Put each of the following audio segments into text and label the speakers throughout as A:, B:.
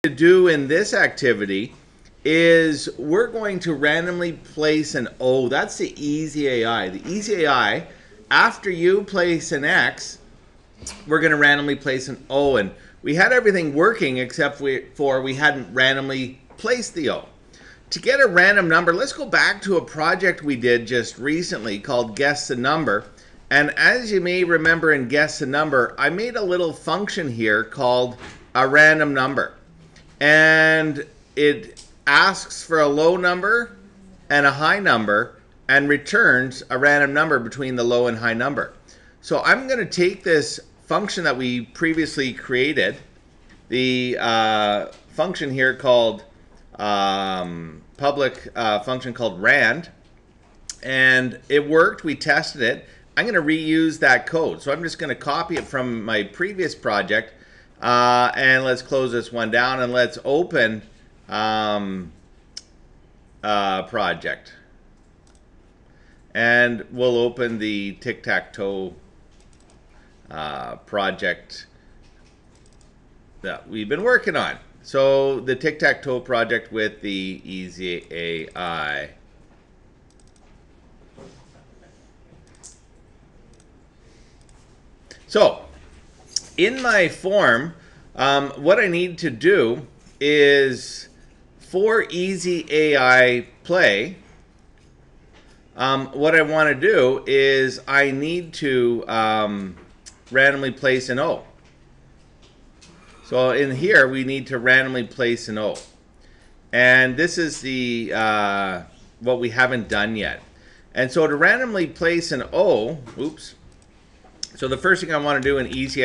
A: To do in this activity is we're going to randomly place an O. That's the easy AI. The easy AI, after you place an X, we're going to randomly place an O. And we had everything working except for we hadn't randomly placed the O. To get a random number, let's go back to a project we did just recently called Guess the Number. And as you may remember in Guess the Number, I made a little function here called a random number. And it asks for a low number and a high number and returns a random number between the low and high number. So I'm going to take this function that we previously created, the function here called public function called rand, and it worked. We tested it. I'm going to reuse that code. So I'm just going to copy it from my previous project. And let's close this one down and let's open project. And we'll open the Tic Tac Toe project that we've been working on. So the Tic Tac Toe project with the Easy AI. So in my form, what I need to do is for Easy AI play, what I want to do is I need to randomly place an O. So in here, we need to randomly place an O. And this is the what we haven't done yet. And so to randomly place an O, oops. So the first thing I want to do in Easy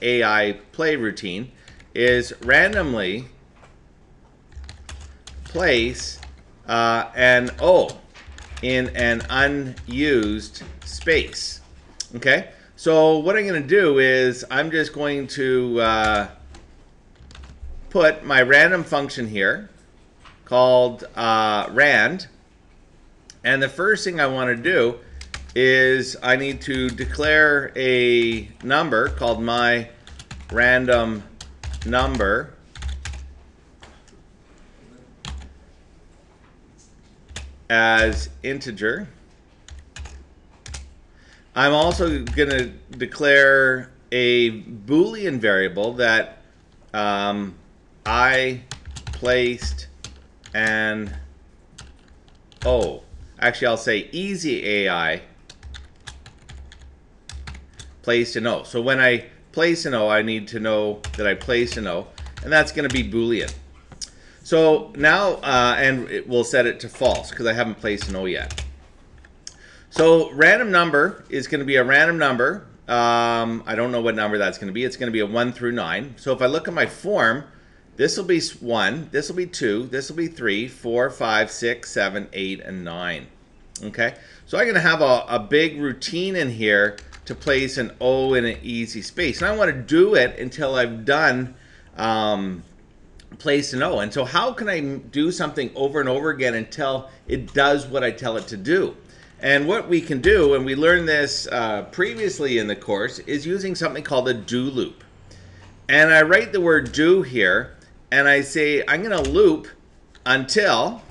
A: AI play routine is randomly place an O in an unused space. Okay, so what I'm going to do is I'm just going to put my random function here called rand, and the first thing I want to do is I need to declare a number called my random number as integer. I'm also going to declare a Boolean variable that I placed an O. Actually, I'll say Easy AI placed an O. So when I place an O, I need to know that I placed an O, and that's going to be Boolean. So now, and we'll set it to false because I haven't placed an O yet. So random number is going to be a random number. I don't know what number that's going to be. It's going to be a 1 through 9. So if I look at my form, this will be 1, this will be 2, this will be 3, 4, 5, 6, 7, 8, and 9. Okay, so I'm going to have a big routine in here to place an O in an easy space. And I want to do it until I've done place an O. And so how can I do something over and over again until it does what I tell it to do? And what we can do, and we learned this previously in the course, is using something called a do loop. And I write the word do here, and I say I'm going to loop until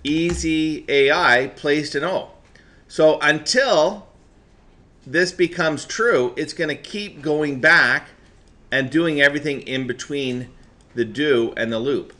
A: Easy AI placed an O. So until this becomes true, it's going to keep going back and doing everything in between the do and the loop.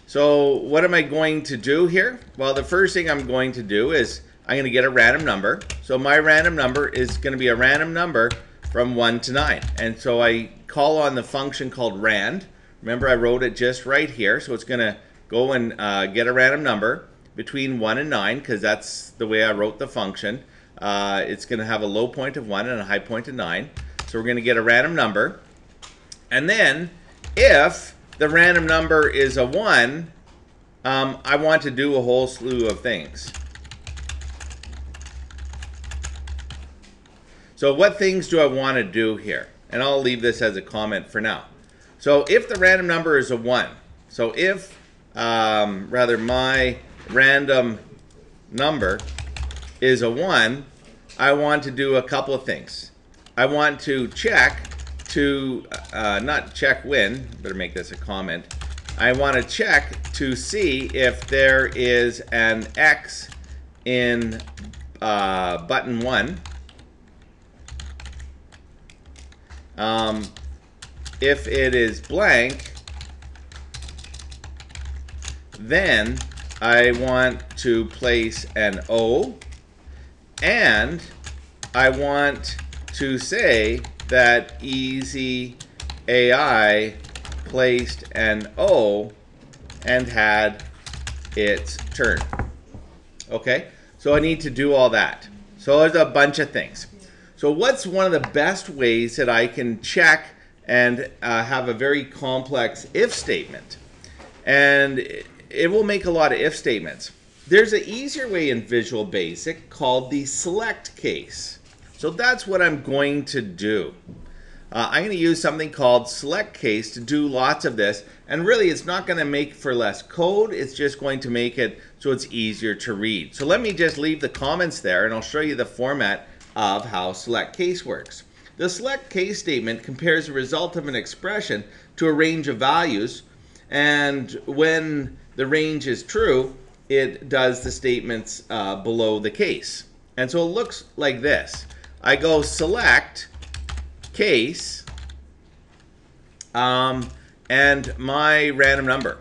A: So what am I going to do here? Well, the first thing I'm going to do is I'm going to get a random number. So my random number is going to be a random number from 1 to 9. And so I call on the function called rand. Remember, I wrote it just right here. So it's going to go and get a random number between 1 and 9, because that's the way I wrote the function. It's going to have a low point of 1 and a high point of 9. So we're going to get a random number. And then if the random number is a 1, I want to do a whole slew of things. So what things do I want to do here? And I'll leave this as a comment for now. So if the random number is a 1, so if my random number is a 1, I want to do a couple of things. I want to check to, not check when, better make this a comment. I want to check to see if there is an X in button 1. If it is blank, then I want to place an O, and I want to say that Easy AI placed an O and had its turn. Okay, so I need to do all that. So there's a bunch of things. So what's one of the best ways that I can check and have a very complex if statement? And it will make a lot of if statements. There's an easier way in Visual Basic called the select case. So that's what I'm going to do. I'm going to use something called select case to do lots of this. And really, it's not going to make for less code. It's just going to make it so it's easier to read. So let me just leave the comments there, and I'll show you the format of how select case works. The select case statement compares the result of an expression to a range of values. And when the range is true, it does the statements below the case. And so it looks like this. I go select case and my random number.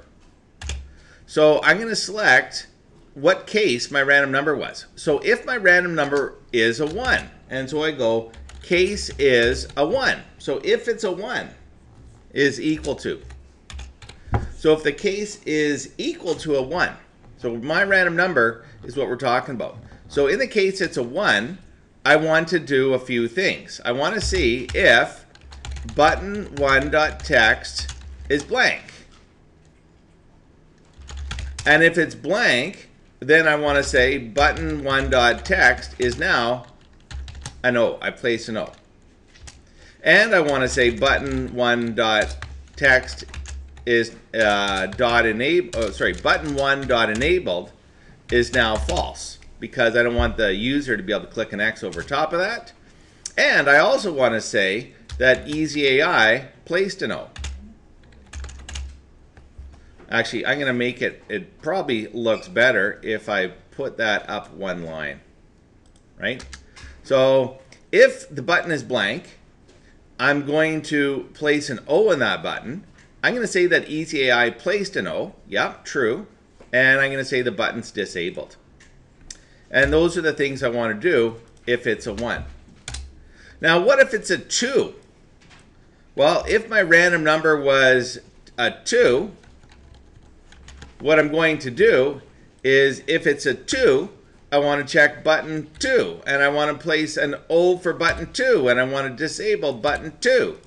A: So I'm going to select what case my random number was. So if my random number is a 1, and so I go case is a 1. So if it's a 1 is equal to. So if the case is equal to a 1, so my random number is what we're talking about. So in the case it's a 1, I want to do a few things. I want to see if button1.text is blank. And if it's blank, then I want to say button1.text is now an O. I place an O. And I want to say button1.text is button1.enabled is now false, because I don't want the user to be able to click an X over top of that. And I also want to say that Easy AI placed an O. Actually, I'm going to make it, it probably looks better if I put that up one line, right? So if the button is blank, I'm going to place an O in that button. I'm going to say that Easy AI placed an O. Yep, true. And I'm going to say the button's disabled. And those are the things I want to do if it's a 1. Now, what if it's a 2? Well, if my random number was a 2, what I'm going to do is, if it's a 2, I want to check button 2. And I want to place an O for button 2. And I want to disable button 2.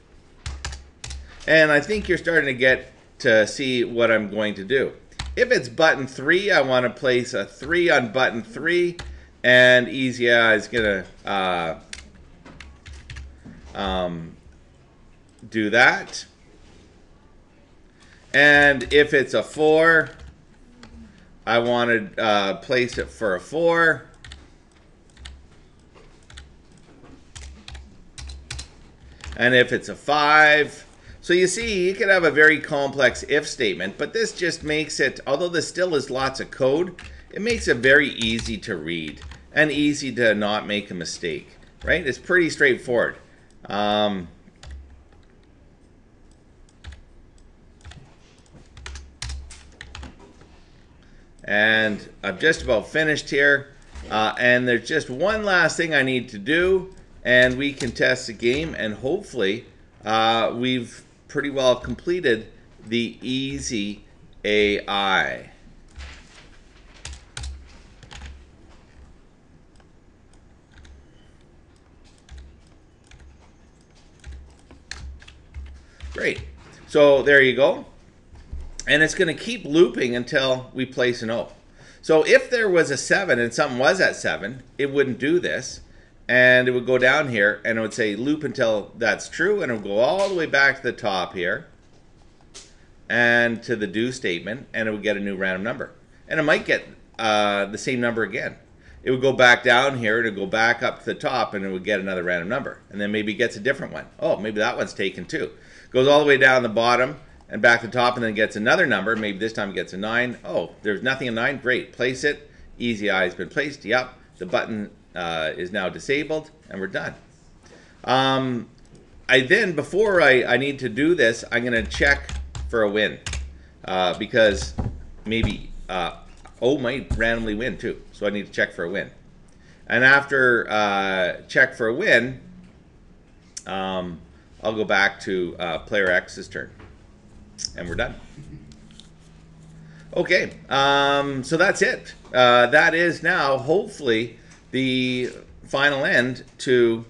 A: And I think you're starting to get to see what I'm going to do. If it's button 3, I want to place a 3 on button 3. And Easy AI is going to do that. And if it's a 4, I want to place it for a 4. And if it's a 5, so you see, you could have a very complex if statement, but this just makes it, although this still is lots of code, it makes it very easy to read and easy to not make a mistake, right? It's pretty straightforward. And I'm just about finished here. And there's just one last thing I need to do, and we can test the game, and hopefully we've pretty well completed the Easy AI. Great. So there you go. And it's going to keep looping until we place an O. So if there was a 7 and something was at 7, it wouldn't do this. And it would go down here and it would say loop until that's true. And it would go all the way back to the top here and to the do statement. And it would get a new random number. And it might get the same number again. it would go back down here, to go back up to the top, and it would get another random number. And then maybe it gets a different one. Oh, maybe that one's taken too. Goes all the way down the bottom and back to the top, and then gets another number. Maybe this time it gets a 9. Oh, there's nothing in 9. Great. Place it. Easy Eye has been placed. Yep. The button is now disabled, and we're done. Before I need to do this, I'm going to check for a win. Because maybe O might randomly win too. So I need to check for a win. And after check for a win, I'll go back to player X's turn. And we're done. Okay, so that's it. That is now, hopefully, the final end to